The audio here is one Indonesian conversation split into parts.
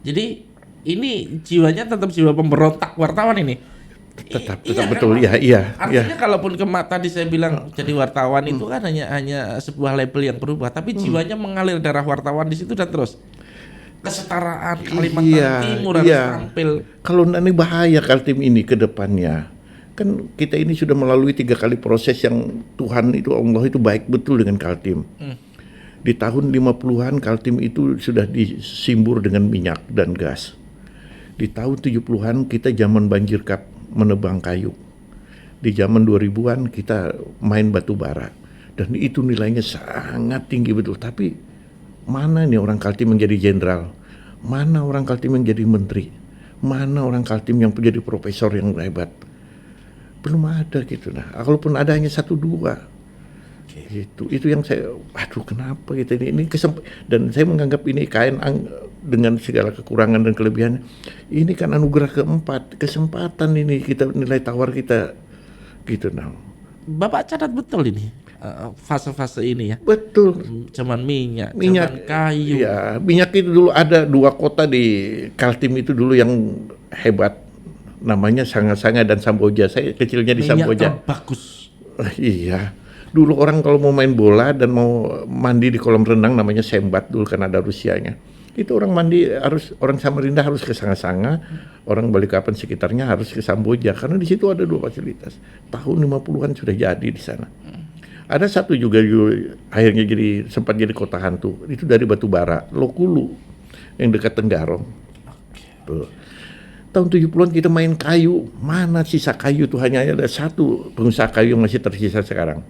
Jadi ini jiwanya tetap jiwa pemberontak wartawan ini. Tetap Iya betul, kan, Pak? iya. Artinya kalaupun tadi saya bilang jadi wartawan itu kan hanya sebuah label yang berubah, tapi jiwanya mengalir darah wartawan di situ dan terus kesetaraan Kalimantan Timur harus tampil. Kalau ini bahaya Kaltim ini ke depannya. Kan kita ini sudah melalui 3 kali proses yang Tuhan itu, Allah itu baik betul dengan Kaltim. Di tahun 50-an Kaltim itu sudah disimbur dengan minyak dan gas. Di tahun 70-an kita zaman banjir kap menebang kayu. Di zaman 2000-an kita main batu bara. Dan itu nilainya sangat tinggi betul. Tapi mana nih orang Kaltim yang jadi jenderal? Mana orang Kaltim yang jadi menteri? Mana orang Kaltim yang menjadi profesor yang hebat? Belum ada gitu. Nah, kalaupun ada hanya 1-2. Itu yang saya, aduh kenapa gitu ini dan saya menganggap ini IKN dengan segala kekurangan dan kelebihannya, ini kan anugerah keempat, kesempatan ini kita nilai tawar kita gitu. Nah, Bapak catat betul ini fase-fase ini ya. betul. Zaman minyak, zaman kayu. Ya, minyak itu dulu ada 2 kota di Kaltim itu dulu yang hebat, namanya Sanga-Sanga dan Samboja. Saya kecilnya di Minyak Samboja. terbagus. Iya. Dulu orang kalau mau main bola dan mau mandi di kolam renang namanya Sembat dulu kan ada Rusianya. Itu orang mandi orang Samarinda harus ke Sanga-Sanga, orang Balikpapan sekitarnya harus ke Samboja karena di situ ada 2 fasilitas. Tahun 50-an sudah jadi di sana. Ada satu juga akhirnya sempat jadi kota hantu. Itu dari batu bara, Lokulu yang dekat Tenggarong. Tuh. Tahun 70-an kita main kayu. Mana sisa kayu tuh hanya ada 1 pengusaha kayu yang masih tersisa sekarang.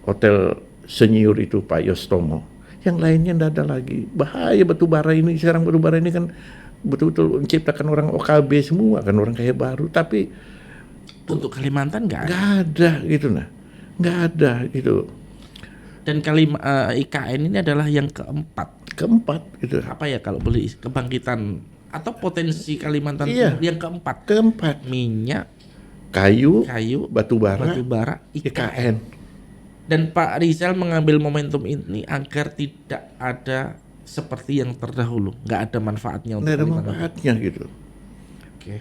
Hotel Senyur itu Pak Yostomo. Yang lainnya tidak ada lagi. Bahaya batu bara ini. Sekarang batu bara ini kan betul-betul menciptakan orang OKB semua kan, orang kaya baru. Tapi untuk Kalimantan nggak ada gitu nah. Nggak ada gitu. Dan IKN ini adalah yang keempat gitu. Apa ya kalau boleh kebangkitan atau potensi Kalimantan Iya, Timur yang keempat. Minyak, kayu, batu bara, IKN. Dan Pak Rizal mengambil momentum ini agar tidak ada seperti yang terdahulu, nggak ada manfaatnya untuk Nggak ada Kalimantan. manfaatnya gitu. Oke.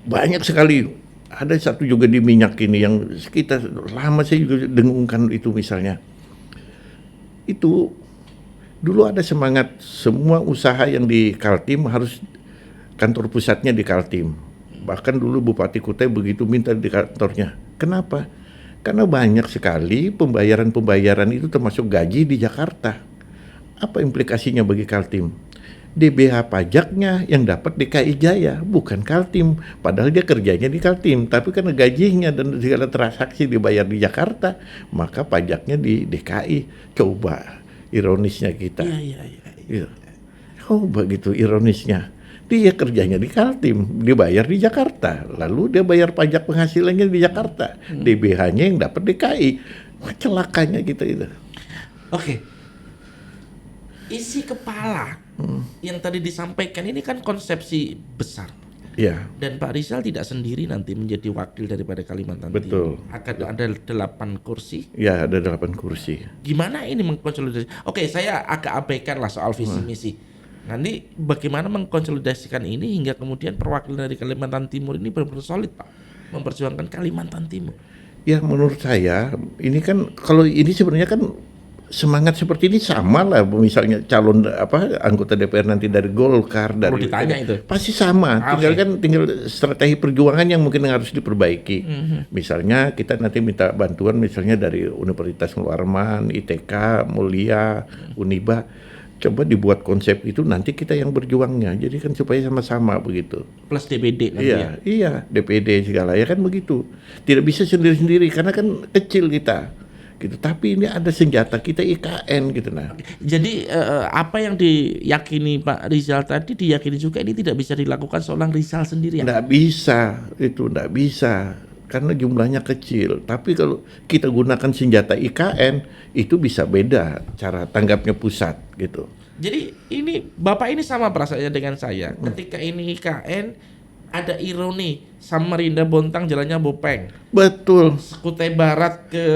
Banyak sekali. Ada satu juga di minyak ini yang kita lama saya juga dengungkan itu misalnya. Itu dulu ada semangat semua usaha yang di Kaltim harus kantor pusatnya di Kaltim. Bahkan dulu Bupati Kutai begitu minta di kantornya. Kenapa? Karena banyak sekali pembayaran itu termasuk gaji di Jakarta. Apa implikasinya bagi Kaltim? DBH pajaknya yang dapat DKI Jaya, bukan Kaltim. Padahal dia kerjanya di Kaltim, tapi karena gajinya dan segala transaksi dibayar di Jakarta, maka pajaknya di DKI. Coba ironisnya kita. Iya. Coba gitu ironisnya. Dia kerjanya di Kaltim, dibayar di Jakarta. Lalu dia bayar pajak penghasilannya di Jakarta. DBH-nya yang dapat DKI. Celakanya kita itu. Oke. Isi kepala yang tadi disampaikan ini kan konsepsi besar. Iya. Dan Pak Rizal tidak sendiri nanti menjadi wakil daripada Kalimantan Betul. Timur. Akan ada 8 kursi. Ya, ada 8 kursi. Gimana ini mengkonsolidasi? Oke, saya agak abaikan lah soal visi misi. Nanti bagaimana mengkonsolidasikan ini hingga kemudian perwakilan dari Kalimantan Timur ini benar-benar solid, Pak, memperjuangkan Kalimantan Timur. Ya, menurut saya ini kan kalau ini sebenarnya kan semangat seperti ini sama lah, misalnya calon anggota DPR nanti dari Golkar, dari ditanya itu pasti sama. Tinggal strategi perjuangan yang mungkin harus diperbaiki. Misalnya kita nanti minta bantuan misalnya dari Universitas Mularman, ITK, Mulia, Uniba. Coba dibuat konsep itu nanti kita yang berjuangnya. Jadi kan supaya sama-sama begitu. Plus DPD nanti ya. Iya, DPD segala ya kan begitu. Tidak bisa sendiri-sendiri karena kan kecil kita. Gitu. Tapi ini ada senjata kita IKN gitu nah. Jadi apa yang diyakini Pak Rizal tadi diyakini juga ini tidak bisa dilakukan seorang Rizal sendiri. Nggak bisa, itu nggak bisa karena jumlahnya kecil. Tapi kalau kita gunakan senjata IKN itu bisa beda cara tanggapnya pusat gitu. Jadi ini Bapak ini sama perasaannya dengan saya. Ketika ini IKN ada ironi, Samarinda Bontang jalannya Bopeng. Betul. Kutai Barat ke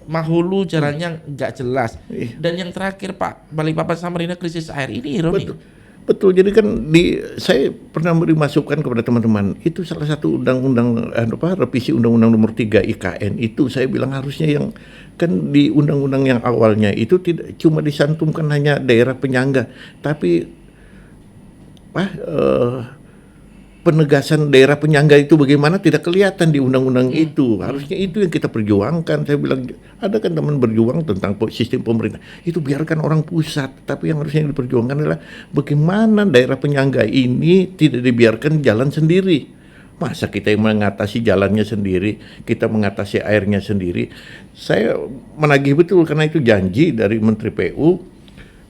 Mahulu jalannya nggak jelas. Dan yang terakhir Pak, Balikpapan Samarinda krisis air, ini ironi. Betul, jadi kan saya pernah beri masukan kepada teman-teman, itu salah satu revisi Undang-Undang Nomor 3 IKN itu saya bilang harusnya yang kan di undang-undang yang awalnya itu tidak cuma disantumkan hanya daerah penyangga, tapi penegasan daerah penyangga itu bagaimana tidak kelihatan di undang-undang itu. Harusnya itu yang kita perjuangkan. Saya bilang, ada kan teman berjuang tentang sistem pemerintah. Itu biarkan orang pusat. Tapi yang harusnya diperjuangkan adalah bagaimana daerah penyangga ini tidak dibiarkan jalan sendiri. Masa kita yang mengatasi jalannya sendiri, kita mengatasi airnya sendiri. Saya menagih betul karena itu janji dari Menteri PU.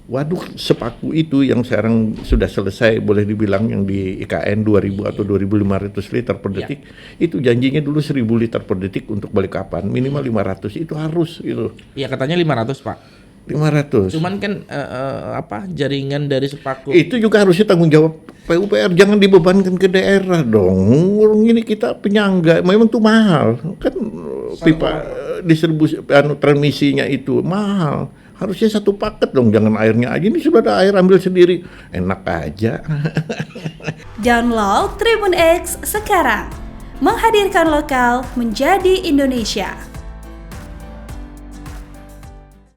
Waduh, sepaku itu yang sekarang sudah selesai, boleh dibilang yang di IKN 2000 atau 2500 liter per detik, itu janjinya dulu 1000 liter per detik untuk Balikpapan, minimal 500, itu harus gitu. Iya, katanya 500, Pak. 500. Cuman kan jaringan dari sepaku. Itu juga harusnya tanggung jawab PUPR, jangan dibebankan ke daerah dong. Ini kita penyangga, memang tuh mahal. Kan pipa distribusi transmisinya itu mahal. Harusnya satu paket dong, jangan airnya aja. Ini sudah ada air, ambil sendiri. Enak aja. Download Tribun X sekarang. Menghadirkan lokal menjadi Indonesia.